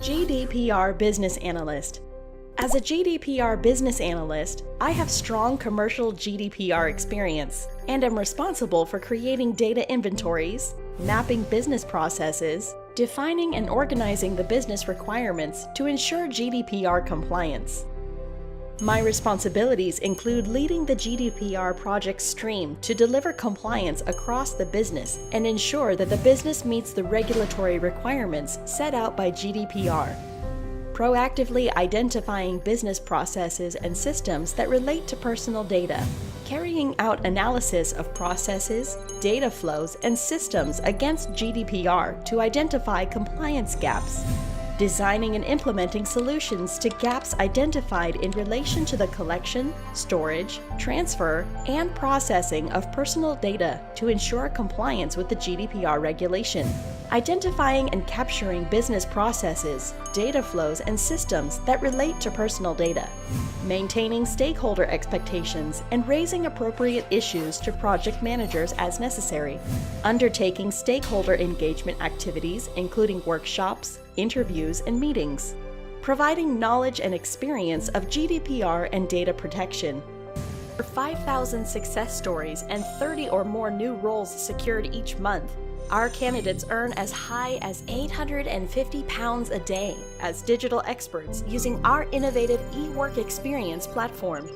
GDPR Business Analyst. As a GDPR business analyst, I have strong commercial GDPR experience and am responsible for creating data inventories, mapping business processes, defining and organizing the business requirements to ensure GDPR compliance. My responsibilities include leading the GDPR project stream to deliver compliance across the business and ensure that the business meets the regulatory requirements set out by GDPR. Proactively identifying business processes and systems that relate to personal data, carrying out analysis of processes, data flows, and systems against GDPR to identify compliance gaps, designing and implementing solutions to gaps identified in relation to the collection, storage, transfer, and processing of personal data to ensure compliance with the GDPR regulation, identifying and capturing business processes, data flows, and systems that relate to personal data, maintaining stakeholder expectations and raising appropriate issues to project managers as necessary, undertaking stakeholder engagement activities including workshops, interviews, and meetings, providing knowledge and experience of GDPR and data protection. For 5,000 success stories and 30 or more new roles secured each month, our candidates earn as high as £850 a day as digital experts using our innovative eWork experience platform.